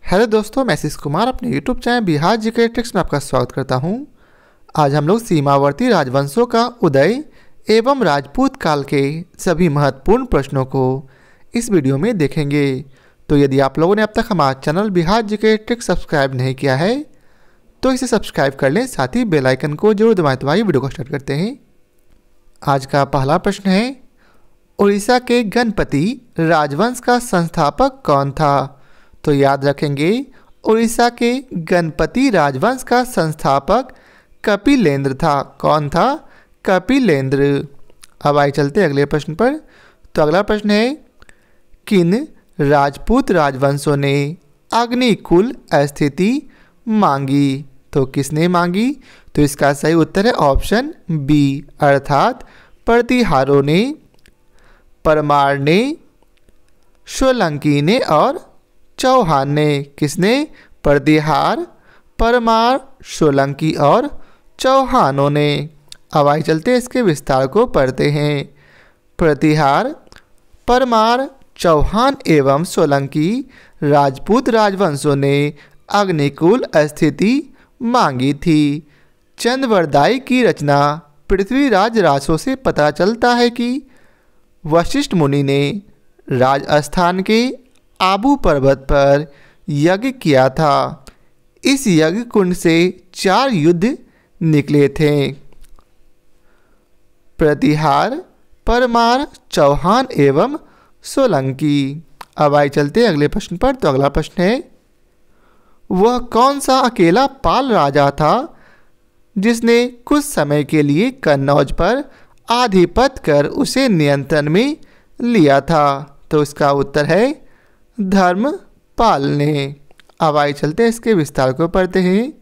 Hello दोस्तों, मैं आशीष कुमार अपने YouTube channel Bihar GK tricks में आपका स्वागत करता हूं। आज हम लोग सीमावर्ती राजवंशों का उदय एवं राजपूत काल के सभी महत्वपूर्ण प्रश्नों को इस वीडियो में देखेंगे। तो यदि आप लोगों ने अब तक हमारा channel Bihar GK tricks subscribe नहीं किया है तो इसे सब्सक्राइब कर लें, साथ ही बेल आइकन को जरूर दबाएं। तो आइए वीडियो को स्टार्ट करते हैं। आज का पहला प्रश्न है, उड़ीसा के गणपति राजवंश का संस्थापक कौन था? तो याद रखेंगे, उड़ीसा के गणपति राजवंश का संस्थापक कपिलेंद्र था। कौन था? कपिलेंद्र। अब आइए चलते अगले प्रश्न पर। तो अगला प्रश्न है, किन राजपूत राजवंशों ने अग्निकुल स्थिति मांगी? तो किसने मांगी? तो इसका सही उत्तर है ऑप्शन बी, अर्थात प्रतिहारों ने, परमार ने, सोलंकी ने और चौहान ने। किसने? प्रतिहार, परमार, सोलंकी और चौहानों ने। अब आइए चलते इसके विस्तार को पढ़ते हैं। प्रतिहार, परमार, चौहान एवं सोलंकी राजपूत राजवंशों ने अग्निकुल स्थिति मांगी थी। चंद्रवरदाई की रचना पृथ्वीराज रासों से पता चलता है कि वशिष्ठ मुनि ने राजस्थान के आबू पर्वत पर यज्ञ किया था। इस यज्ञ कुंड से 4 युद्ध निकले थे। प्रतिहार, परमार, चौहान एवं सोलंकी। अब आइए चलते अगले प्रश्न पर। तो अगला प्रश्न है, वह कौन सा अकेला पाल राजा था जिसने कुछ समय के लिए कन्नौज पर आधिपत्य कर उसे नियंत्रण में लिया था? तो इसका उत्तर है धर्मपाल ने। अब आइए चलते इसके विस्तार को पढ़ते हैं।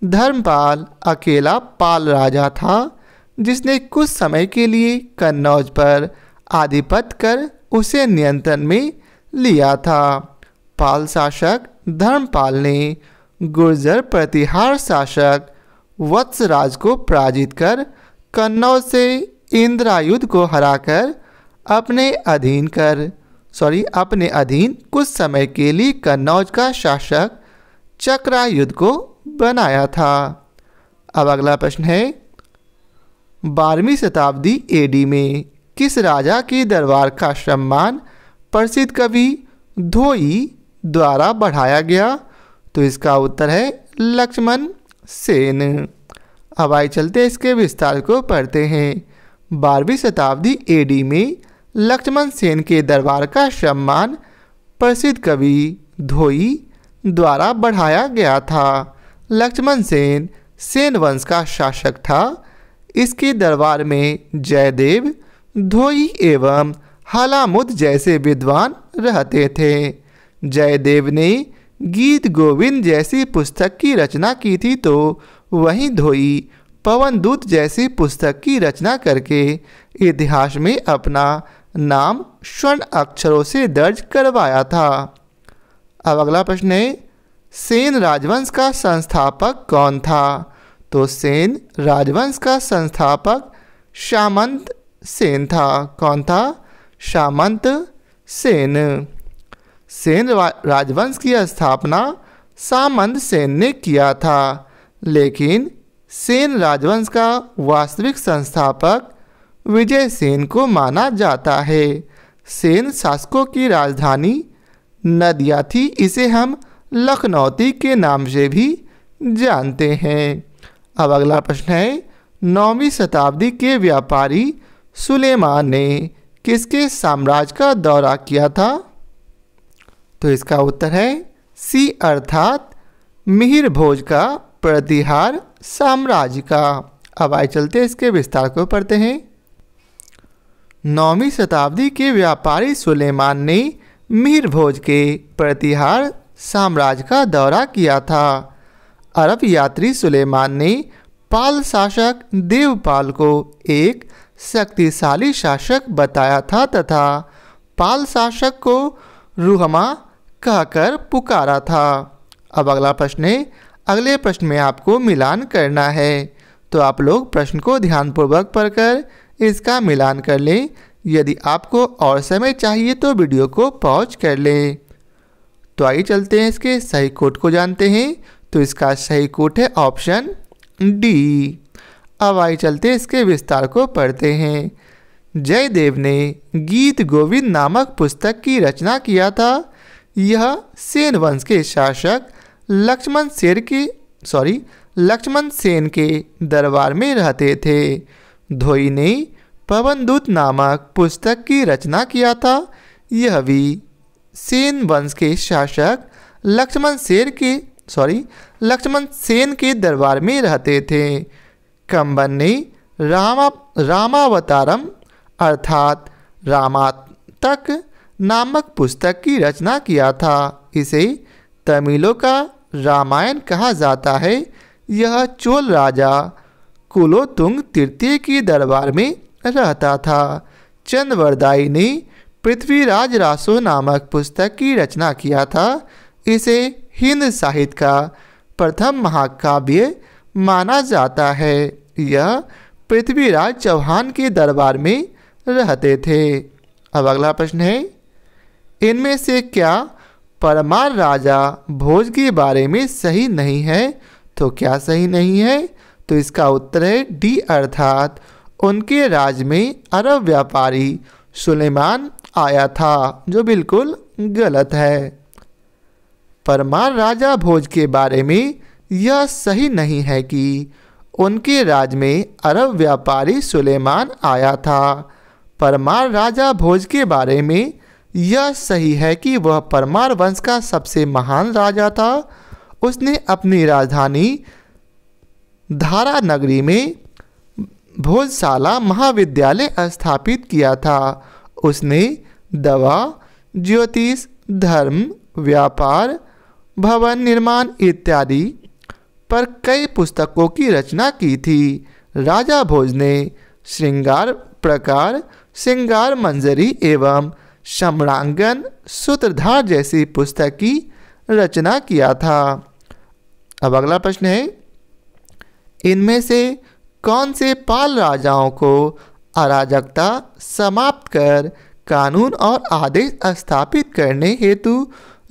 धर्मपाल अकेला पाल राजा था जिसने कुछ समय के लिए कन्नौज पर आधिपत्य कर उसे नियंत्रण में लिया था। पाल शासक धर्मपाल ने गुर्जर प्रतिहार शासक वत्सराज को पराजित कर कन्नौज से इंद्रायुध को हराकर अपने अधीन कुछ समय के लिए कन्नौज का शासक चक्रायुध को बनाया था। अब अगला प्रश्न है, 12वीं शताब्दी एडी में किस राजा के दरबार का सम्मान प्रसिद्ध कवि धोई द्वारा बढ़ाया गया? तो इसका उत्तर है लक्ष्मण सेन। अब आइए चलते इसके विस्तार को पढ़ते हैं। 12वीं शताब्दी एडी में लक्ष्मण सेन के दरबार का सम्मान प्रसिद्ध कवि धोई द्वारा बढ़ाया गया था। लक्ष्मण सेन सेन वंश का शासक था। इसके दरबार में जयदेव, धोई एवं हलामुद जैसे विद्वान रहते थे। जयदेव ने गीत गोविंद जैसी पुस्तक की रचना की थी, तो वहीं धोई पवनदूत जैसी पुस्तक की रचना करके इतिहास में अपना नाम स्वर्ण अक्षरों से दर्ज करवाया था। अब अगला प्रश्न है, सेन राजवंश का संस्थापक कौन था? तो सेन राजवंश का संस्थापक सामंत सेन था। कौन था? सामंत सेन। सेन राजवंश की स्थापना सामंत सेन ने किया था, लेकिन सेन राजवंश का वास्तविक संस्थापक विजय सेन को माना जाता है। सेन शासकों की राजधानी नदिया थी। इसे हम लखनौती के नाम से भी जानते हैं। अब अगला प्रश्न है, 9वीं शताब्दी के व्यापारी सुलेमान ने किसके साम्राज्य का दौरा किया था? तो इसका उत्तर है सी, अर्थात मिहिर भोज का प्रतिहार साम्राज्य का। अब आइए चलते इसके विस्तार को पढ़ते हैं। 9वीं शताब्दी के व्यापारी सुलेमान ने मिहिर भोज के प्रतिहार साम्राज्य का दौरा किया था। अरब यात्री सुलेमान ने पाल शासक देवपाल को एक शक्तिशाली शासक बताया था तथा पाल शासक को रुहमा कहकर पुकारा था। अब अगला प्रश्न है, अगले प्रश्न में आपको मिलान करना है, तो आप लोग प्रश्न को ध्यानपूर्वक पढ़कर इसका मिलान कर लें। यदि आपको और समय चाहिए तो वीडियो को पॉज कर लें। तो आइए चलते हैं इसके सही कोट को जानते हैं। तो इसका सही कोट है ऑप्शन डी। अब आइए चलते हैं इसके विस्तार को पढ़ते हैं। जयदेव ने गीत गोविंद नामक पुस्तक की रचना किया था। यह सेन वंश के शासक लक्ष्मण सेन के दरबार में रहते थे। धोई ने पवनदूत नामक पुस्तक की रचना किया था। यह भी सेन वंश के शासक लक्ष्मण सेन के दरबार में रहते थे। कंबन ने रामावतारम अर्थात रामातक नामक पुस्तक की रचना किया था। इसे तमिलों का रामायण कहा जाता है। यह चोल राजा कुलोतुंग तृतीय के दरबार में रहता था। चंद्रवरदाई ने पृथ्वीराज रासो नामक पुस्तक की रचना किया था। इसे हिंद साहित्य का प्रथम महाकाव्य माना जाता है। यह पृथ्वीराज चौहान के दरबार में रहते थे। अब अगला प्रश्न है, इनमें से क्या परमार राजा भोज के बारे में सही नहीं है? तो क्या सही नहीं है? तो इसका उत्तर है डी अर्थात उनके राज में अरब व्यापारी सुलेमान आया था, जो बिल्कुल गलत है। परमार राजा भोज के बारे में यह सही नहीं है कि उनके राज में अरब व्यापारी सुलेमान आया था। परमार राजा भोज के बारे में यह सही है कि वह परमार वंश का सबसे महान राजा था। उसने अपनी राजधानी धारा नगरी में भोजशाला महाविद्यालय स्थापित किया था। उसने दवा, ज्योतिष, धर्म, व्यापार, भवन निर्माण इत्यादि पर कई पुस्तकों की रचना की थी। राजा भोज ने श्रृंगार प्रकार, श्रृंगार मंजरी एवं सम्रांगन सूत्रधार जैसी पुस्तक की रचना किया था। अब अगला प्रश्न है, इनमें से कौन से पाल राजाओं को अराजकता समाप्त कर कानून और आदेश स्थापित करने हेतु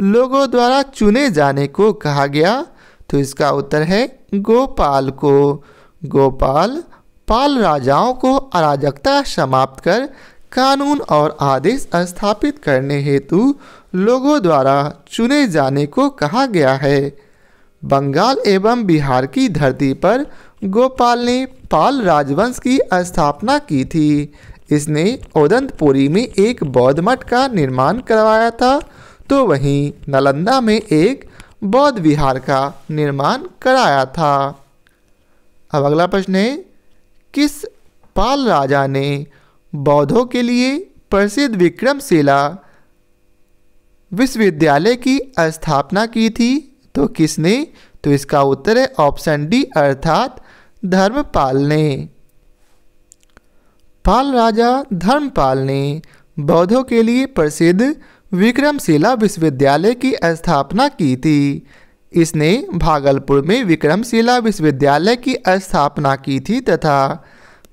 लोगों द्वारा चुने जाने को कहा गया? तो इसका उत्तर है गोपाल को। गोपाल पाल राजाओं को अराजकता समाप्त कर कानून और आदेश स्थापित करने हेतु लोगों द्वारा चुने जाने को कहा गया है। बंगाल एवं बिहार की धरती पर गोपाल ने पाल राजवंश की स्थापना की थी। इसने ओदंतपुरी में एक बौद्ध मठ का निर्माण करवाया था, तो वहीं नालंदा में एक बौद्ध विहार का निर्माण कराया था। अब अगला प्रश्न है, किस पाल राजा ने बौद्धों के लिए प्रसिद्ध विक्रमशिला विश्वविद्यालय की स्थापना की थी? तो किसने? तो इसका उत्तर है ऑप्शन डी अर्थात धर्मपाल ने। पाल राजा धर्मपाल ने बौद्धों के लिए प्रसिद्ध विक्रमशिला विश्वविद्यालय की स्थापना की थी। इसने भागलपुर में विक्रमशिला विश्वविद्यालय की स्थापना की थी तथा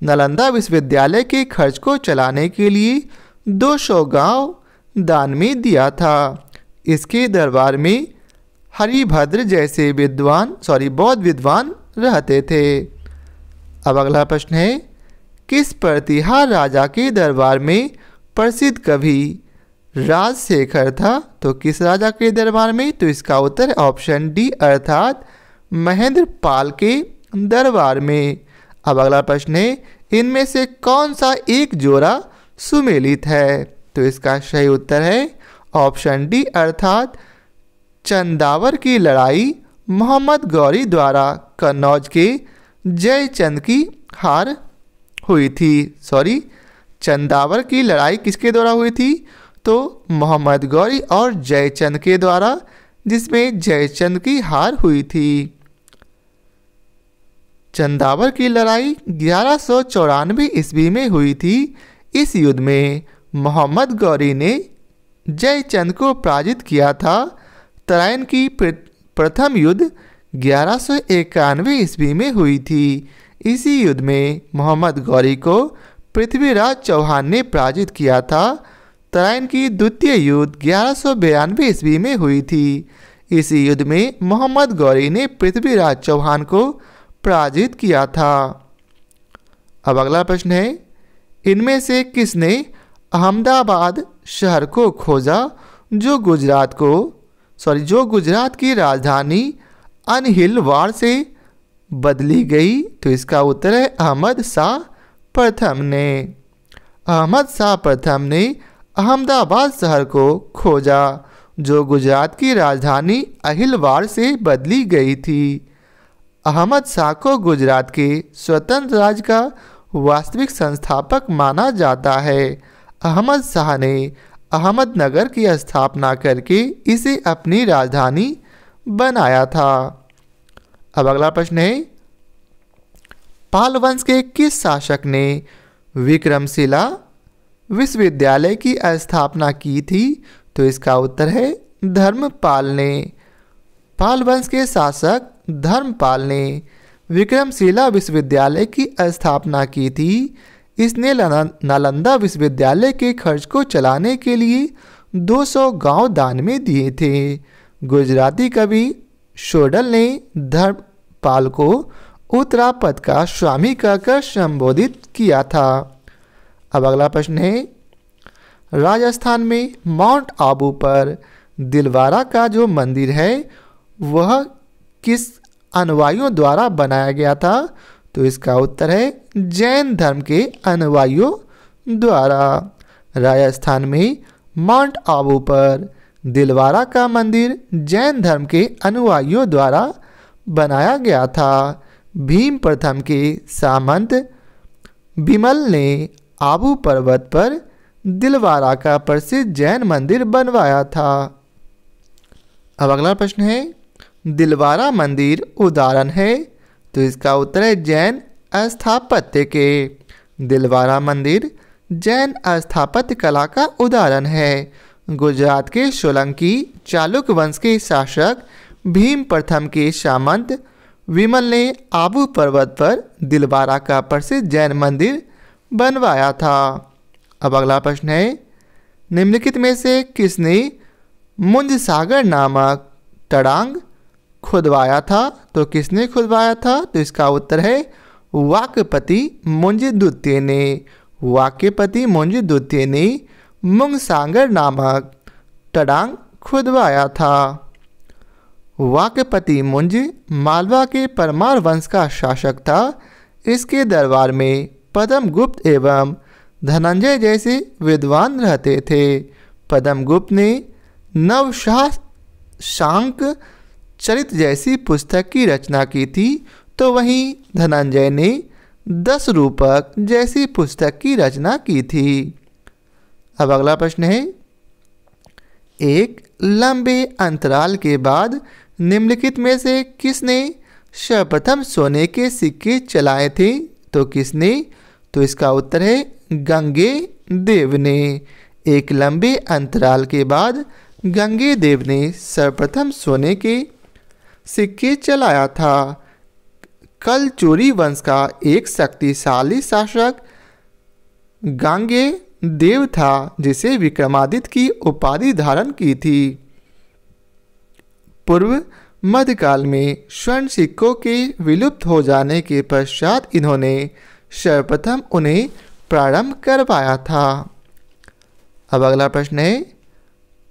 नालंदा विश्वविद्यालय के खर्च को चलाने के लिए 200 गांव दान में दिया था। इसके दरबार में हरिभद्र जैसे बौद्ध विद्वान रहते थे। अब अगला प्रश्न है, किस प्रतिहार राजा के दरबार में प्रसिद्ध कवि राजशेखर था? तो किस राजा के दरबार में? तो इसका उत्तर है ऑप्शन डी अर्थात महेंद्र पाल के दरबार में। अब अगला प्रश्न है, इनमें से कौन सा एक जोड़ा सुमेलित है? तो इसका सही उत्तर है ऑप्शन डी अर्थात चंदावर की लड़ाई मोहम्मद गौरी द्वारा कन्नौज के जयचंद की हार हुई थी। चंदावर की लड़ाई किसके द्वारा हुई थी? तो मोहम्मद गौरी और जयचंद के द्वारा, जिसमें जयचंद की हार हुई थी। चंदावर की लड़ाई 1194 ईस्वी में हुई थी। इस युद्ध में मोहम्मद गौरी ने जयचंद को पराजित किया था। तराइन की प्रथम युद्ध 1191 ईस्वी में हुई थी। इसी युद्ध में मोहम्मद गौरी को पृथ्वीराज चौहान ने पराजित किया था। तराइन की द्वितीय युद्ध 1192 ईस्वी में हुई थी। इसी युद्ध में मोहम्मद गौरी ने पृथ्वीराज चौहान को पराजित किया था। अब अगला प्रश्न है, इनमें से किसने अहमदाबाद शहर को खोजा जो गुजरात की राजधानी अनहिलवाड़ से बदली गई? तो इसका उत्तर है अहमद शाह प्रथम ने। अहमद शाह प्रथम ने अहमदाबाद शहर को खोजा जो गुजरात की राजधानी अहिलवाड़ से बदली गई थी। अहमद शाह को गुजरात के स्वतंत्र राज्य का वास्तविक संस्थापक माना जाता है। अहमद शाह ने अहमदनगर की स्थापना करके इसे अपनी राजधानी बनाया था। अब अगला प्रश्न है, पाल वंश के किस शासक ने विक्रमशिला विश्वविद्यालय की स्थापना की थी? तो इसका उत्तर है धर्मपाल ने। पाल वंश के शासक धर्मपाल ने विक्रमशिला विश्वविद्यालय की स्थापना की थी। इसने नालंदा विश्वविद्यालय के खर्च को चलाने के लिए 200 गांव दान में दिए थे। गुजराती कवि शोडल ने धर्मपाल को उत्तरापद का स्वामी कहकर संबोधित किया था। अब अगला प्रश्न है, राजस्थान में माउंट आबू पर दिलवारा का जो मंदिर है वह किस अनुयायियों द्वारा बनाया गया था? तो इसका उत्तर है जैन धर्म के अनुयायियों द्वारा। राजस्थान में माउंट आबू पर दिलवारा का मंदिर जैन धर्म के अनुयायियों द्वारा बनाया गया था। भीम प्रथम के सामंत बिमल ने आबू पर्वत पर दिलवारा का प्रसिद्ध जैन मंदिर बनवाया था। अब अगला प्रश्न है, दिलवारा मंदिर उदाहरण है? तो इसका उत्तर है जैन स्थापत्य के। दिलवारा मंदिर जैन स्थापत्य कला का उदाहरण है। गुजरात के सोलंकी चालुक्य वंश के शासक भीम प्रथम के सामंत विमल ने आबू पर्वत पर दिलवारा का प्रसिद्ध जैन मंदिर बनवाया था। अब अगला प्रश्न है, निम्नलिखित में से किसने मुंज सागर नामक तड़ांग खुदवाया था? तो किसने खुदवाया था? तो इसका उत्तर है वाक्यपति मुंज द्वितीय ने। वाक्यपति मुंज द्वितीय ने मुंग सागर नामक तड़ांग खुदवाया था। वाक्यपति मुंज मालवा के परमार वंश का शासक था। इसके दरबार में पद्मगुप्त एवं धनंजय जैसे विद्वान रहते थे। पद्मगुप्त ने नवशांक चरित जैसी पुस्तक की रचना की थी, तो वहीं धनंजय ने 10 रूपक जैसी पुस्तक की रचना की थी। अब अगला प्रश्न है, एक लंबे अंतराल के बाद निम्नलिखित में से किसने सर्वप्रथम सोने के सिक्के चलाए थे? तो किसने? तो इसका उत्तर है गंगे देव ने। एक लंबे अंतराल के बाद गंगे देव ने सर्वप्रथम सोने के सिक्के चलाया था। कलचुरी वंश का एक शक्तिशाली शासक गांगे देव था जिसे विक्रमादित्य की उपाधि धारण की थी। पूर्व मध्यकाल में स्वर्ण सिक्कों के विलुप्त हो जाने के पश्चात इन्होंने सर्वप्रथम उन्हें प्रारंभ करवाया था। अब अगला प्रश्न है,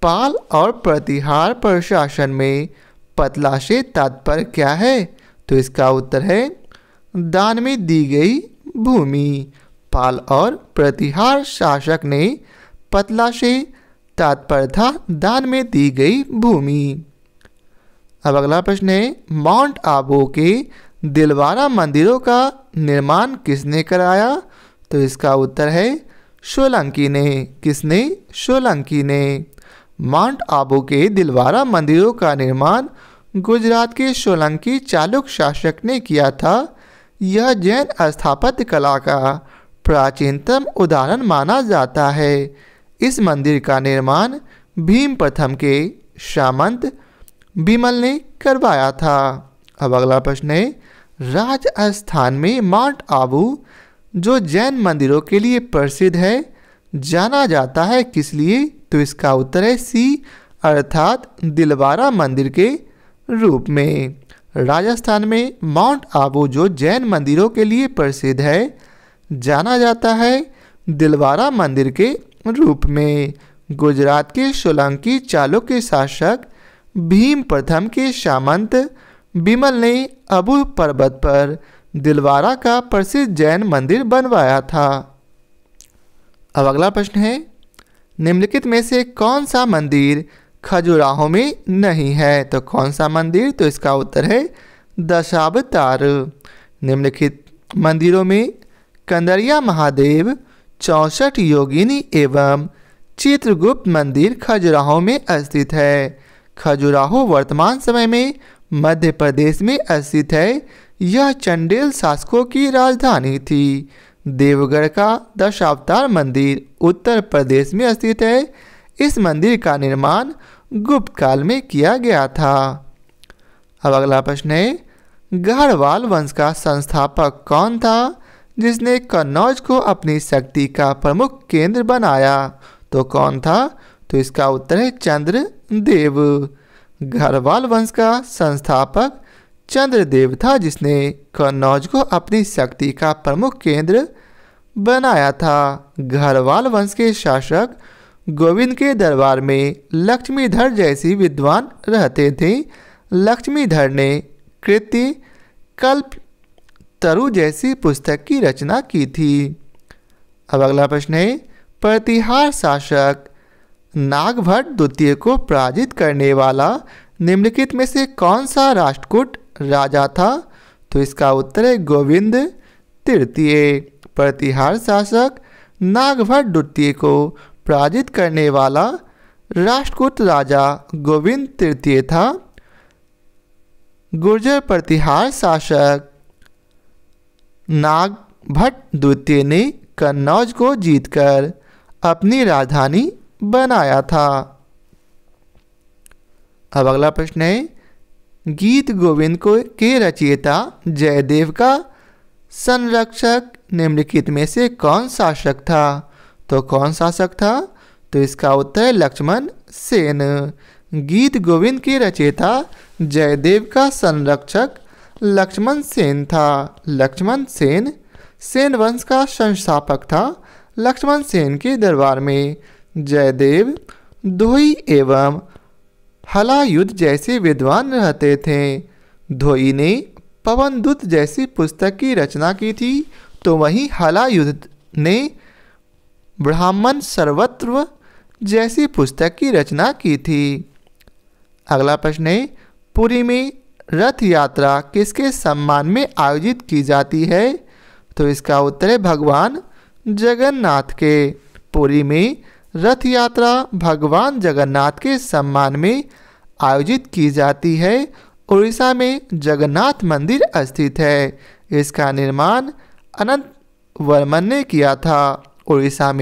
पाल और प्रतिहार प्रशासन में पतला से तात्पर्य क्या है? तो इसका उत्तर है दान में दी गई भूमि। पाल और प्रतिहार शासक ने पतला से तात्पर्य था दान में दी गई भूमि। अब अगला प्रश्न है, माउंट आबू के दिलवारा मंदिरों का निर्माण किसने कराया? तो इसका उत्तर है सोलंकी ने। किसने? सोलंकी ने। माउंट आबू के दिलवारा मंदिरों का निर्माण गुजरात के सोलंकी चालुक्य शासक ने किया था। यह जैन स्थापत्य कला का प्राचीनतम उदाहरण माना जाता है। इस मंदिर का निर्माण भीम प्रथम के सामंत बिमल ने करवाया था। अब अगला प्रश्न है, राजस्थान में माउंट आबू जो जैन मंदिरों के लिए प्रसिद्ध है, जाना जाता है किस लिए? तो इसका उत्तर है सी, अर्थात दिलवारा मंदिर के रूप में। राजस्थान में माउंट आबू जो जैन मंदिरों के लिए प्रसिद्ध है, जाना जाता है दिलवारा मंदिर के रूप में। गुजरात के सोलंकी चालुक्य शासक भीम प्रथम के सामंत बिमल ने अबू पर्वत पर दिलवारा का प्रसिद्ध जैन मंदिर बनवाया था। अब अगला प्रश्न है, निम्नलिखित में से कौन सा मंदिर खजुराहो में नहीं है? तो कौन सा मंदिर? तो इसका उत्तर है दशावतार। निम्नलिखित मंदिरों में कंदरिया महादेव, 64 योगिनी एवं चित्रगुप्त मंदिर खजुराहो में स्थित है। खजुराहो वर्तमान समय में मध्य प्रदेश में स्थित है। यह चंडेल शासकों की राजधानी थी। देवगढ़ का दशावतार मंदिर उत्तर प्रदेश में स्थित है। इस मंदिर का निर्माण गुप्त काल में किया गया था। अब अगला प्रश्न है, गढ़वाल वंश का संस्थापक कौन था जिसने कन्नौज को अपनी शक्ति का प्रमुख केंद्र बनाया? तो कौन था? तो इसका उत्तर है चंद्रदेव। गढ़वाल वंश का संस्थापक चंद्रदेव था, जिसने कन्नौज को अपनी शक्ति का प्रमुख केंद्र बनाया था। गढ़वाल वंश के शासक गोविंद के दरबार में लक्ष्मीधर जैसी विद्वान रहते थे। लक्ष्मीधर ने कृति कल्प तरु जैसी पुस्तक की रचना की थी। अब अगला प्रश्न है, प्रतिहार शासक नागभट्ट द्वितीय को पराजित करने वाला निम्नलिखित में से कौन सा राष्ट्रकूट राजा था? तो इसका उत्तर है गोविंद तृतीय। प्रतिहार शासक नागभट्ट द्वितीय को पराजित करने वाला राष्ट्रकूट राजा गोविंद तृतीय था। गुर्जर प्रतिहार शासक नागभट्ट द्वितीय ने कन्नौज को जीतकर अपनी राजधानी बनाया था। अब अगला प्रश्न है, गीत गोविंद के रचयिता जयदेव का संरक्षक निम्नलिखित में से कौन शासक था? तो कौन शासक था? तो इसका उत्तर है लक्ष्मण सेन। गीत गोविंद के रचयिता जयदेव का संरक्षक लक्ष्मण सेन था। लक्ष्मण सेन सेन वंश का संस्थापक था। लक्ष्मण सेन के दरबार में जयदेव, धोई एवं हलायुद्ध जैसे विद्वान रहते थे। धोई ने पवनदूत जैसी पुस्तक की रचना की थी, तो वहीं हलायुद्ध ने ब्राह्मण सर्वत्र जैसी पुस्तक की रचना की थी। अगला प्रश्न है, पुरी में रथ यात्रा किसके सम्मान में आयोजित की जाती है? तो इसका उत्तर है भगवान जगन्नाथ के। पुरी में रथ यात्रा भगवान जगन्नाथ के सम्मान में आयोजित की जाती है। उड़ीसा में जगन्नाथ मंदिर स्थित है। इसका निर्माण अनंत वर्मन ने किया था। उड़ीसा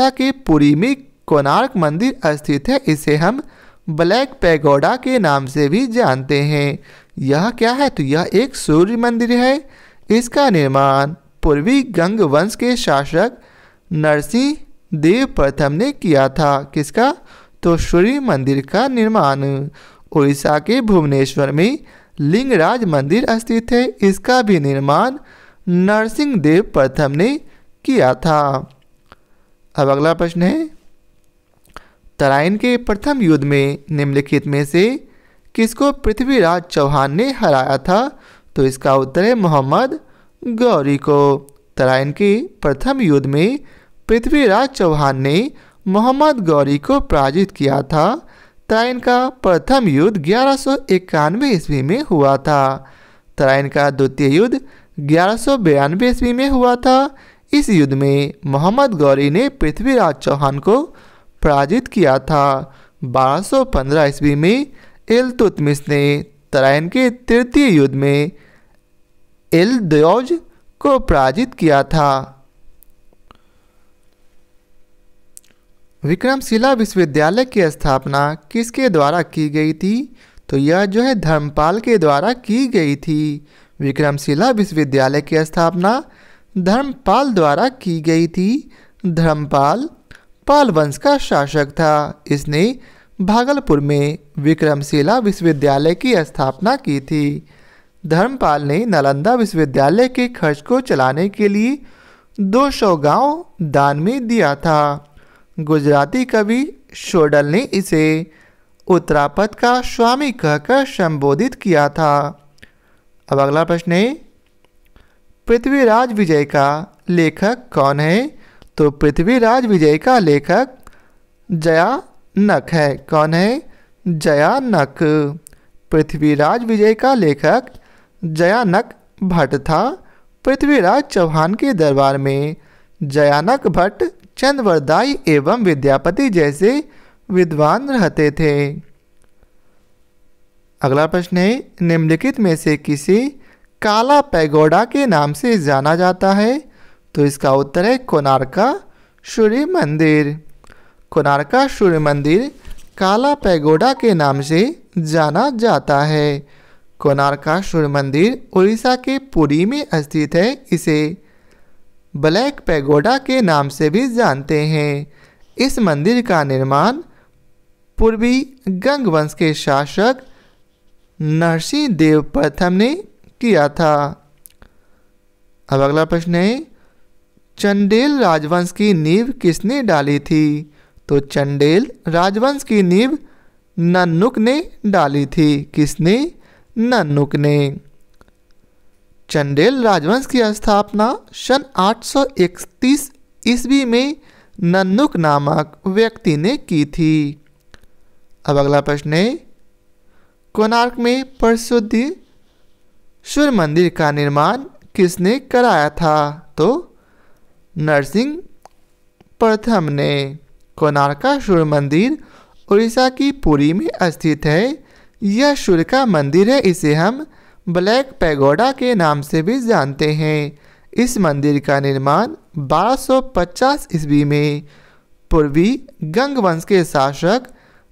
के पुरी में कोणार्क मंदिर स्थित है। इसे हम ब्लैक पैगोडा के नाम से भी जानते हैं। यह क्या है? तो यह एक सूर्य मंदिर है। इसका निर्माण पूर्वी गंग वंश के शासक नरसिंह देव प्रथम ने किया था। किसका? तो सूर्य मंदिर का निर्माण। उड़ीसा के भुवनेश्वर में लिंगराज मंदिर स्थित है। इसका भी निर्माण नरसिंह देव प्रथम ने किया था। अब अगला प्रश्न है, तराइन के प्रथम युद्ध में निम्नलिखित में से किसको पृथ्वीराज चौहान ने हराया था? तो इसका उत्तर है मोहम्मद गौरी को। तराइन के प्रथम युद्ध में पृथ्वीराज चौहान ने मोहम्मद गौरी को पराजित किया था। तराइन का प्रथम युद्ध 1191 ईस्वी में हुआ था। तराइन का द्वितीय युद्ध 1192 ईस्वी में हुआ था। इस युद्ध में मोहम्मद गौरी ने पृथ्वीराज चौहान को पराजित किया था। 1215 ईस्वी में इल्तुतमिश ने तराइन के तृतीय युद्ध में इल्दौज को पराजित किया था। विक्रमशिला विश्वविद्यालय की स्थापना किसके द्वारा की गई थी? तो यह जो है धर्मपाल के द्वारा की गई थी। विक्रमशिला विश्वविद्यालय की स्थापना धर्मपाल द्वारा की गई थी। धर्मपाल पाल वंश का शासक था। इसने भागलपुर में विक्रमशिला विश्वविद्यालय की स्थापना की थी। धर्मपाल ने नालंदा विश्वविद्यालय के खर्च को चलाने के लिए 200 गांव दान में दिया था। गुजराती कवि शोडल ने इसे उत्तरापद का स्वामी कहकर संबोधित किया था। अब अगला प्रश्न है, पृथ्वीराज विजय का लेखक कौन है? तो पृथ्वीराज विजय का लेखक जयानक है। कौन है? जयानक। पृथ्वीराज विजय का लेखक जयानक भट्ट था। पृथ्वीराज चौहान के दरबार में जयानक भट्ट, चंद्रवरदाई एवं विद्यापति जैसे विद्वान रहते थे। अगला प्रश्न है, निम्नलिखित में से किसे काला पैगोडा के नाम से जाना जाता है? तो इसका उत्तर है कोणार्का सूर्य मंदिर। कोणार्का सूर्य मंदिर काला पैगोडा के नाम से जाना जाता है। कोणार्का सूर्य मंदिर उड़ीसा के पुरी में स्थित है। इसे ब्लैक पैगोडा के नाम से भी जानते हैं। इस मंदिर का निर्माण पूर्वी गंग वंश के शासक नरसिंह देव प्रथम ने किया था। अब अगला प्रश्न है, चंदेल राजवंश की नींव किसने डाली थी? तो चंदेल राजवंश की नींव नन्नुक ने डाली थी। किसने? नन्नुक ने। चंदेल राजवंश की स्थापना सन 831 ईस्वी में नन्नुक नामक व्यक्ति ने की थी। अब अगला प्रश्न है, कोणार्क में प्रसिद्ध सूर्य मंदिर का निर्माण किसने कराया था? तो नरसिंह प्रथम ने। कोणार्का सूर्य मंदिर उड़ीसा की पुरी में स्थित है। यह सूर्य का मंदिर है। इसे हम ब्लैक पैगोडा के नाम से भी जानते हैं। इस मंदिर का निर्माण 1250 ईस्वी में पूर्वी गंग वंश के शासक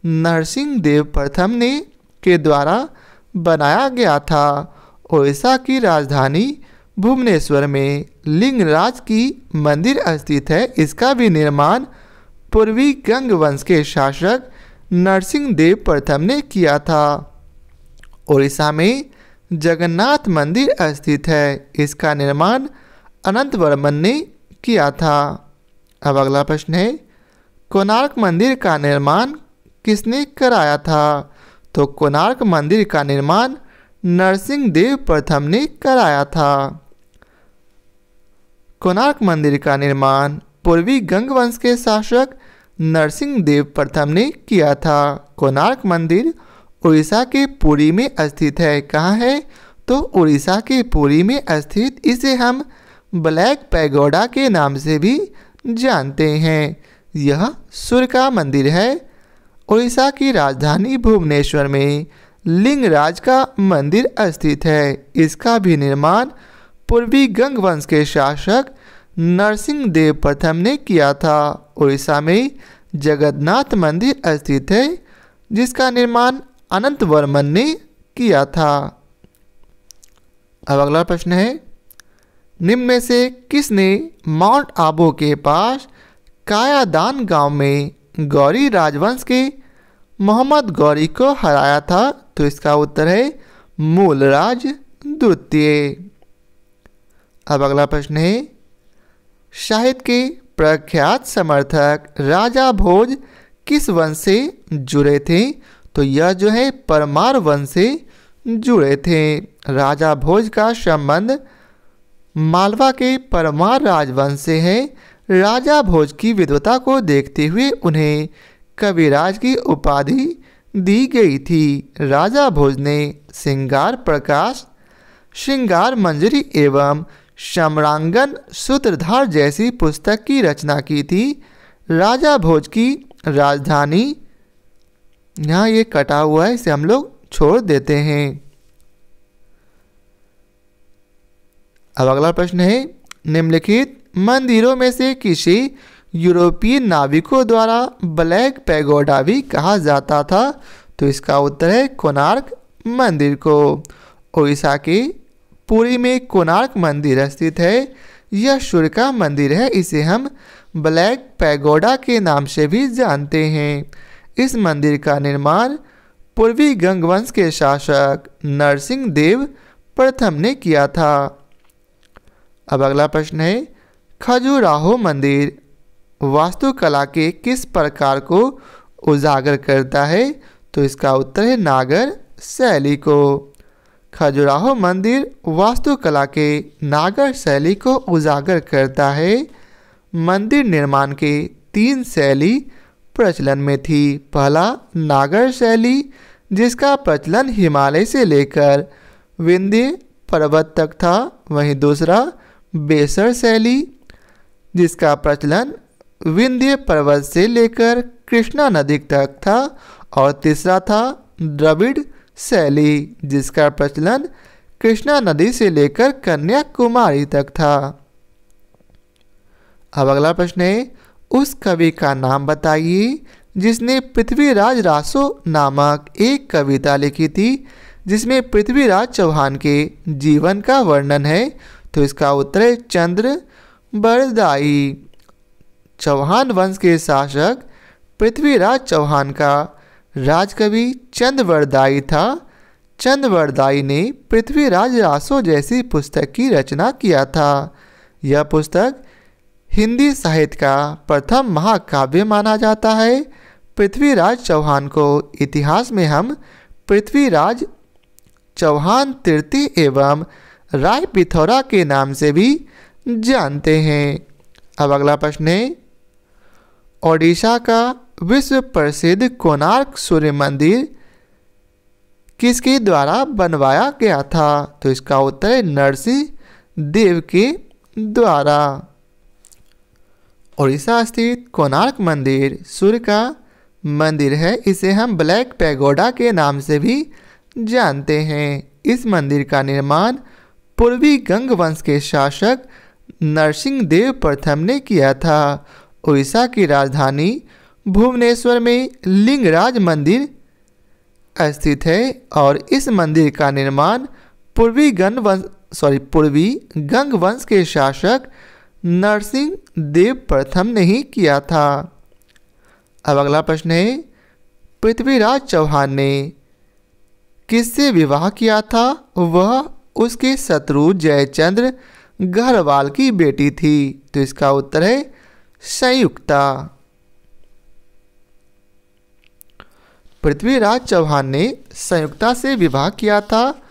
नरसिंह देव प्रथम ने के द्वारा बनाया गया था। उड़ीसा की राजधानी भुवनेश्वर में लिंगराज की मंदिर स्थित है। इसका भी निर्माण पूर्वी गंग वंश के शासक नरसिंह देव प्रथम ने किया था। उड़ीसा में जगन्नाथ मंदिर स्थित है। इसका निर्माण अनंतवर्मन ने किया था। अब अगला प्रश्न है, कोणार्क मंदिर का निर्माण किसने कराया था? तो कोणार्क मंदिर का निर्माण नरसिंह देव प्रथम ने कराया था। कोणार्क मंदिर का निर्माण पूर्वी गंग वंश के शासक नरसिंह देव प्रथम ने किया था। कोणार्क मंदिर उड़ीसा के पुरी में स्थित है। कहाँ है? तो उड़ीसा के पुरी में स्थित। इसे हम ब्लैक पैगोडा के नाम से भी जानते हैं। यह सूर्य का मंदिर है। उड़ीसा की राजधानी भुवनेश्वर में लिंगराज का मंदिर स्थित है। इसका भी निर्माण पूर्वी गंग वंश के शासक नरसिंह देव प्रथम ने किया था। उड़ीसा में जगन्नाथ मंदिर स्थित है, जिसका निर्माण अनंतवर्मन ने किया था। अब अगला प्रश्न है, निम्न में से किसने माउंट आबू के पास कायादान गांव में गौरी राजवंश के मोहम्मद गौरी को हराया था? तो इसका उत्तर है मूलराज द्वितीय। अब अगला प्रश्न है, साहित्य के प्रख्यात समर्थक राजा भोज किस वंश से जुड़े थे? तो यह जो है परमार वंश से जुड़े थे। राजा भोज का संबंध मालवा के परमार राजवंश से है। राजा भोज की विद्वता को देखते हुए उन्हें कविराज की उपाधि दी गई थी। राजा भोज ने श्रृंगार प्रकाश, श्रृंगार मंजरी एवं सम्रांगन सूत्रधार जैसी पुस्तक की रचना की थी। राजा भोज की राजधानी, यहाँ ये कटा हुआ है, इसे हम लोग छोड़ देते हैं। अब अगला प्रश्न है, निम्नलिखित मंदिरों में से किसी यूरोपीय नाविकों द्वारा ब्लैक पैगोडा भी कहा जाता था? तो इसका उत्तर है कोणार्क मंदिर को। उड़ीसा के पुरी में कोणार्क मंदिर स्थित है। यह सूर्य का मंदिर है। इसे हम ब्लैक पैगोडा के नाम से भी जानते हैं। इस मंदिर का निर्माण पूर्वी गंग वंश के शासक नरसिंह देव प्रथम ने किया था। अब अगला प्रश्न है, खजुराहो मंदिर वास्तुकला के किस प्रकार को उजागर करता है? तो इसका उत्तर है नागर शैली को। खजुराहो मंदिर वास्तुकला के नागर शैली को उजागर करता है। मंदिर निर्माण के 3 शैली प्रचलन में थी। पहला नागर शैली, जिसका प्रचलन हिमालय से लेकर विंध्य पर्वत तक था। वहीं दूसरा बेसर शैली, जिसका प्रचलन विंध्य पर्वत से लेकर कृष्णा नदी तक था। और तीसरा था द्रविड़ शैली, जिसका प्रचलन कृष्णा नदी से लेकर कन्याकुमारी तक था। अब अगला प्रश्न है, उस कवि का नाम बताइए जिसने पृथ्वीराज रासो नामक एक कविता लिखी थी, जिसमें पृथ्वीराज चौहान के जीवन का वर्णन है। तो इसका उत्तर है चंद्र बरदाई। चौहान वंश के शासक पृथ्वीराज चौहान का राजकवि चंद्रवरदायी था। चंद्रवरदायी ने पृथ्वीराज रासो जैसी पुस्तक की रचना किया था। यह पुस्तक हिंदी साहित्य का प्रथम महाकाव्य माना जाता है। पृथ्वीराज चौहान को इतिहास में हम पृथ्वीराज चौहान तृतीय एवं राय पिथौरा के नाम से भी जानते हैं। अब अगला प्रश्न है, ओडिशा का विश्व प्रसिद्ध कोणार्क सूर्य मंदिर किसके द्वारा बनवाया गया था? तो इसका उत्तर है नरसिंह देव के द्वारा। ओडिशा स्थित कोणार्क मंदिर सूर्य का मंदिर है। इसे हम ब्लैक पैगोडा के नाम से भी जानते हैं। इस मंदिर का निर्माण पूर्वी गंग वंश के शासक नरसिंह देव प्रथम ने किया था। उड़ीसा की राजधानी भुवनेश्वर में लिंगराज मंदिर स्थित है और इस मंदिर का निर्माण पूर्वी गंग वंश के शासक नरसिंह देव प्रथम ने ही किया था। अब अगला प्रश्न है, पृथ्वीराज चौहान ने किससे विवाह किया था? वह उसके शत्रु जयचंद्र गढ़वाल की बेटी थी। तो इसका उत्तर है संयुक्ता। पृथ्वीराज चौहान ने संयुक्ता से विवाह किया था।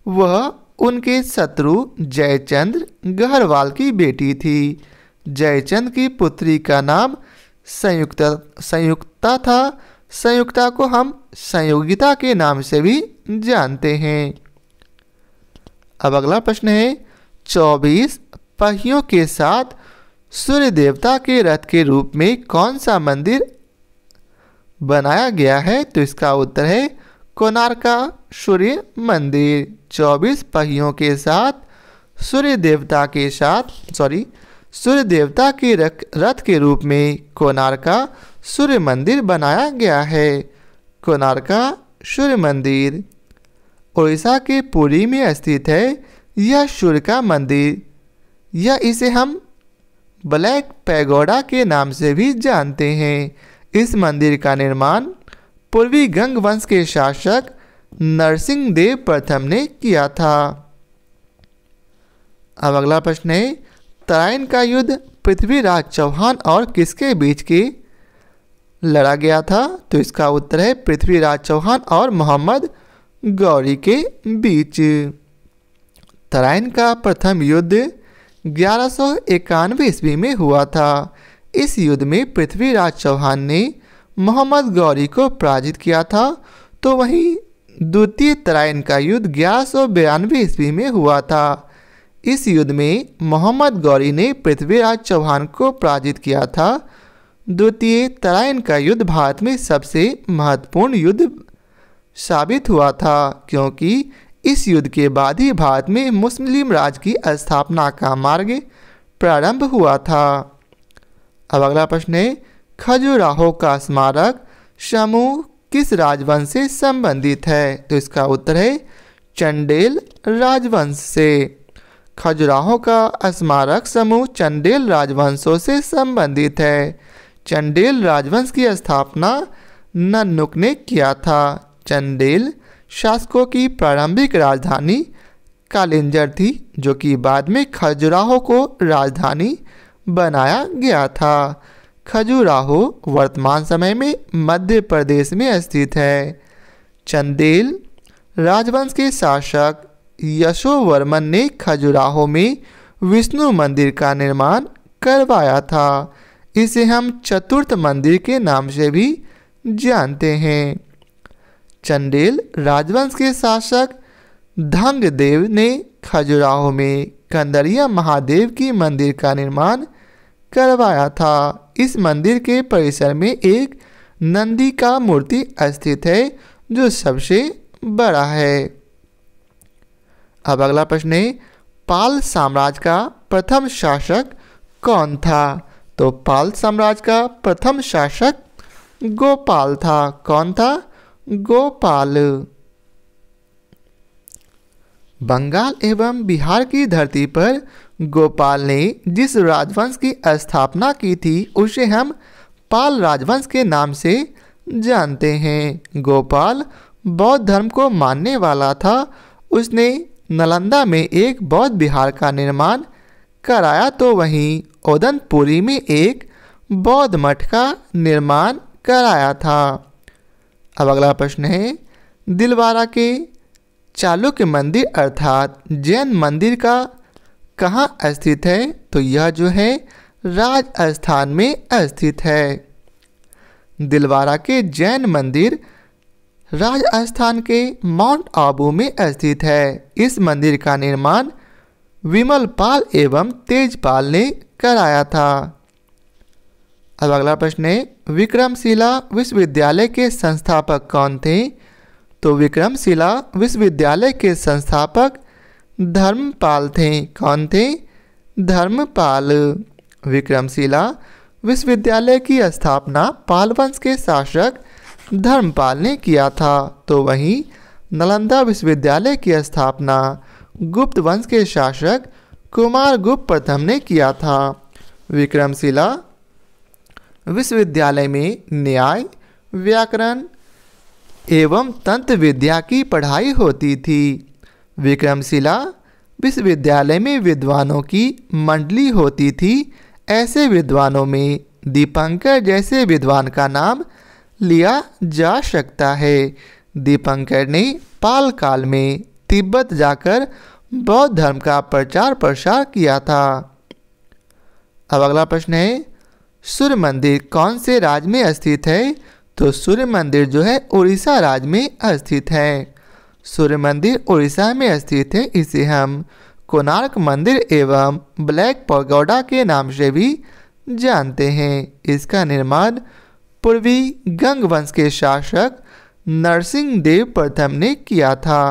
वह उनके शत्रु जयचंद्र गढ़वाल की बेटी थी। जयचंद की पुत्री का नाम संयुक्ता था। संयुक्ता को हम संयोगिता के नाम से भी जानते हैं। अब अगला प्रश्न है, 24 पहियों के साथ सूर्य देवता के रथ के रूप में कौन सा मंदिर बनाया गया है? तो इसका उत्तर है कोणार्क सूर्य मंदिर। 24 पहियों के साथ सूर्य देवता के रथ के रूप में कोणार्क सूर्य मंदिर बनाया गया है। कोणार्क सूर्य मंदिर उड़ीसा के पुरी में स्थित है। यह सूर्य का मंदिर, इसे हम ब्लैक पैगोडा के नाम से भी जानते हैं। इस मंदिर का निर्माण पूर्वी गंग वंश के शासक नरसिंह देव प्रथम ने किया था। अब अगला प्रश्न है, तराइन का युद्ध पृथ्वीराज चौहान और किसके बीच के लड़ा गया था? तो इसका उत्तर है पृथ्वीराज चौहान और मोहम्मद गौरी के बीच। तराइन का प्रथम युद्ध 1191 ईस्वी में हुआ था। इस युद्ध में पृथ्वीराज चौहान ने मोहम्मद गौरी को पराजित किया था। तो वहीं द्वितीय तराइन का युद्ध 1192 ईस्वी में हुआ था। इस युद्ध में मोहम्मद गौरी ने पृथ्वीराज चौहान को पराजित किया था। द्वितीय तराइन का युद्ध भारत में सबसे महत्वपूर्ण युद्ध साबित हुआ था, क्योंकि इस युद्ध के बाद ही भारत में मुस्लिम राज की स्थापना का मार्ग प्रारंभ हुआ था। अब अगला प्रश्न है, खजुराहो का स्मारक समूह किस राजवंश से संबंधित है? तो इसका उत्तर है चंडेल राजवंश से। खजुराहो का स्मारक समूह चंदेल राजवंशों से संबंधित है। चंदेल राजवंश की स्थापना नन्नुक ने किया था। चंदेल शासकों की प्रारंभिक राजधानी कालिंजर थी, जो कि बाद में खजुराहो को राजधानी बनाया गया था। खजुराहो वर्तमान समय में मध्य प्रदेश में स्थित है। चंदेल राजवंश के शासक यशोवर्मन ने खजुराहो में विष्णु मंदिर का निर्माण करवाया था। इसे हम चतुर्थ मंदिर के नाम से भी जानते हैं। चंदेल राजवंश के शासक धंगदेव ने खजुराहो में कंदरिया महादेव की मंदिर का निर्माण करवाया था। इस मंदिर के परिसर में एक नंदी का मूर्ति स्थित है, जो सबसे बड़ा है। अब अगला प्रश्न है, पाल साम्राज्य का प्रथम शासक कौन था? तो पाल साम्राज्य का प्रथम शासक गोपाल था। कौन था? गोपाल। बंगाल एवं बिहार की धरती पर गोपाल ने जिस राजवंश की स्थापना की थी उसे हम पाल राजवंश के नाम से जानते हैं। गोपाल बौद्ध धर्म को मानने वाला था। उसने नालंदा में एक बौद्ध विहार का निर्माण कराया, तो वहीं ओदनपुरी में एक बौद्ध मठ का निर्माण कराया था। अब अगला प्रश्न है, दिलवारा के चालुक्य मंदिर अर्थात जैन मंदिर का कहाँ स्थित है? तो यह जो है राजस्थान में स्थित है। दिलवारा के जैन मंदिर राजस्थान के माउंट आबू में स्थित है। इस मंदिर का निर्माण विमलपाल एवं तेजपाल ने कराया था। अब अगला प्रश्न है, विक्रमशिला विश्वविद्यालय के संस्थापक कौन थे? तो विक्रमशिला विश्वविद्यालय के संस्थापक धर्मपाल थे। कौन थे? धर्मपाल। विक्रमशिला विश्वविद्यालय की स्थापना पाल वंश के शासक धर्मपाल ने किया था, तो वहीं नालंदा विश्वविद्यालय की स्थापना गुप्त वंश के शासक कुमारगुप्त प्रथम ने किया था। विक्रमशिला विश्वविद्यालय में न्याय, व्याकरण एवं तंत्र विद्या की पढ़ाई होती थी। विक्रमशिला विश्वविद्यालय में विद्वानों की मंडली होती थी। ऐसे विद्वानों में दीपंकर जैसे विद्वान का नाम लिया जा सकता है। दीपंकर ने पाल काल में तिब्बत जाकर बौद्ध धर्म का प्रचार प्रसार किया था। अब अगला प्रश्न है, सूर्य मंदिर कौन से राज्य में स्थित है? तो सूर्य मंदिर जो है उड़ीसा राज्य में स्थित है। सूर्य मंदिर उड़ीसा में स्थित है। इसे हम कोणार्क मंदिर एवं ब्लैक पैगोडा के नाम से भी जानते हैं। इसका निर्माण पूर्वी गंग वंश के शासक नरसिंह देव प्रथम ने किया था।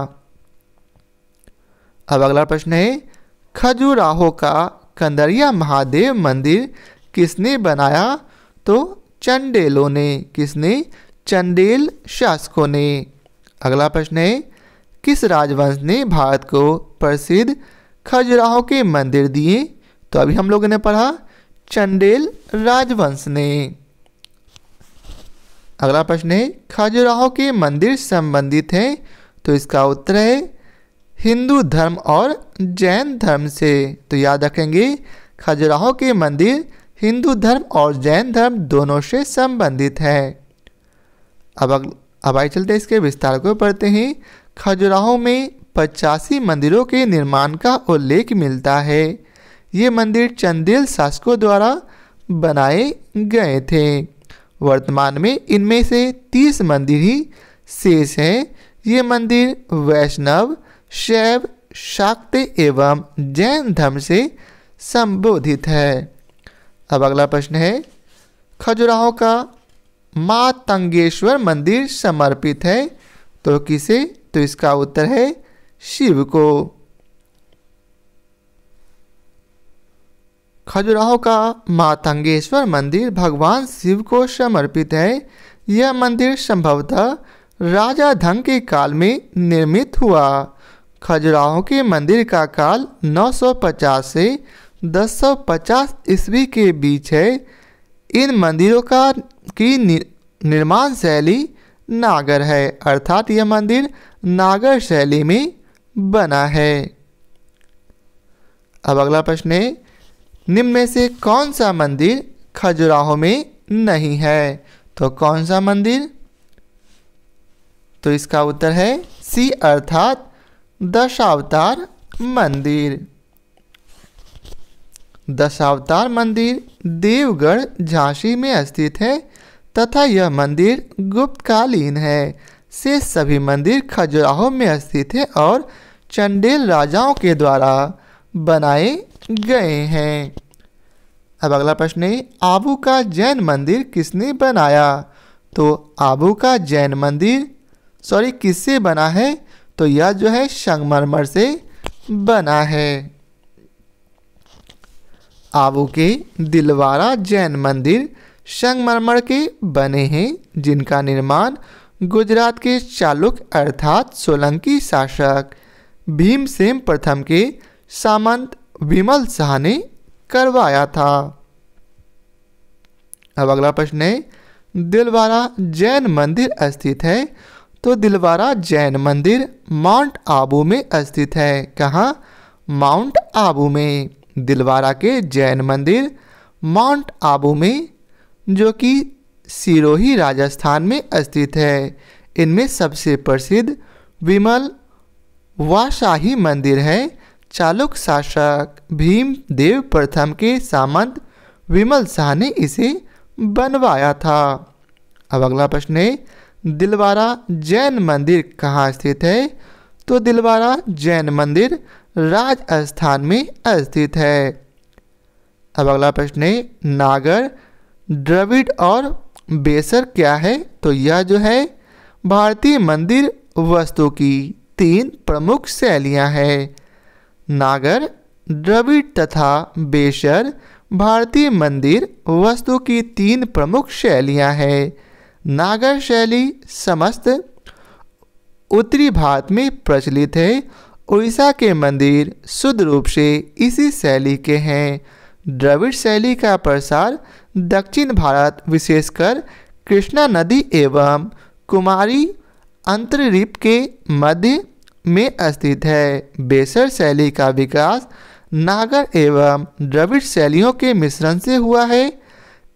अब अगला प्रश्न है, खजुराहो का कंदरिया महादेव मंदिर किसने बनाया? तो चंदेलों ने। किसने? चंदेल शासकों ने। अगला प्रश्न है, किस राजवंश ने भारत को प्रसिद्ध खजुराहो के मंदिर दिए? तो अभी हम लोगों ने पढ़ा चंदेल राजवंश ने। अगला प्रश्न है, खजुराहो के मंदिर संबंधित हैं? तो इसका उत्तर है हिंदू धर्म और जैन धर्म से। तो याद रखेंगे, खजुराहो के मंदिर हिंदू धर्म और जैन धर्म दोनों से संबंधित है। अब आइए चलते इसके विस्तार को पढ़ते हैं। खजुराहो में 85 मंदिरों के निर्माण का उल्लेख मिलता है। ये मंदिर चंदेल शासकों द्वारा बनाए गए थे। वर्तमान में इनमें से 30 मंदिर ही शेष हैं। ये मंदिर वैष्णव, शैव, शाक्त एवं जैन धर्म से संबोधित है। अब अगला प्रश्न है, खजुराहो का माँ तंगेश्वर मंदिर समर्पित है। तो किसे? तो इसका उत्तर है शिव को। खजुराहो का माँ तंगेश्वर मंदिर भगवान शिव को समर्पित है। यह मंदिर संभवतः राजा धंग के काल में निर्मित हुआ। खजुराहो के मंदिर का काल 950 से 1050 ईस्वी के बीच है। इन मंदिरों की निर्माण शैली नागर है, अर्थात यह मंदिर नागर शैली में बना है। अब अगला प्रश्न है, निम्न में से कौन सा मंदिर खजुराहो में नहीं है? तो कौन सा मंदिर? तो इसका उत्तर है सी, अर्थात दशावतार मंदिर। दशावतार मंदिर देवगढ़ झांसी में स्थित है तथा यह मंदिर गुप्तकालीन है। शेष सभी मंदिर खजुराहो में स्थित है और चंदेल राजाओं के द्वारा बनाए गए हैं। अब अगला प्रश्न है, आबू का जैन मंदिर किसने बनाया? तो आबू का जैन मंदिर किससे बना है? तो यह जो है संगमरमर से बना है। आबू के दिलवारा जैन मंदिर संगमरमर के बने हैं, जिनका निर्माण गुजरात के चालुक्य अर्थात सोलंकी शासक भीमसेन प्रथम के सामंत विमल शाह ने करवाया था। अब अगला प्रश्न है, दिलवारा जैन मंदिर स्थित है? तो दिलवारा जैन मंदिर माउंट आबू में स्थित है। कहाँ? माउंट आबू में। दिलवारा के जैन मंदिर माउंट आबू में, जो कि सिरोही राजस्थान में स्थित है। इनमें सबसे प्रसिद्ध विमल व शाही मंदिर है। चालुक्य शासक भीमदेव प्रथम के सामंत विमल शाह ने इसे बनवाया था। अब अगला प्रश्न है, दिलवारा जैन मंदिर कहाँ स्थित है? तो दिलवारा जैन मंदिर राजस्थान में स्थित है। अब अगला प्रश्न है, नागर, द्रविड़ और बेसर क्या है? तो यह जो है भारतीय मंदिर वास्तु की 3 प्रमुख शैलियां हैं। नागर, द्रविड़ तथा बेसर भारतीय मंदिर वास्तु की 3 प्रमुख शैलियां हैं। नागर शैली समस्त उत्तरी भारत में प्रचलित है। उड़ीसा के मंदिर शुद्ध रूप से इसी शैली के हैं। द्रविड़ शैली का प्रसार दक्षिण भारत विशेषकर कृष्णा नदी एवं कुमारी अंतर्द्वीप के मध्य में स्थित है। बेसर शैली का विकास नागर एवं द्रविड़ शैलियों के मिश्रण से हुआ है।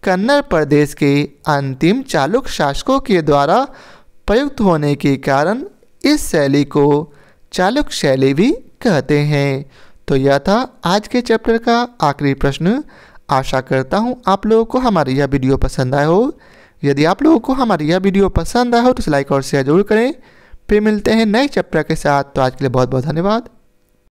कन्नड़ प्रदेश के अंतिम चालुक्य शासकों के द्वारा प्रयुक्त होने के कारण इस शैली को चालुक्य शैली भी कहते हैं। तो यह था आज के चैप्टर का आखिरी प्रश्न। आशा करता हूँ आप लोगों को हमारी यह वीडियो पसंद आया हो। यदि आप लोगों को हमारी यह वीडियो पसंद आया हो तो लाइक और शेयर जरूर करें। फिर मिलते हैं नए चैप्टर के साथ। तो आज के लिए बहुत बहुत धन्यवाद।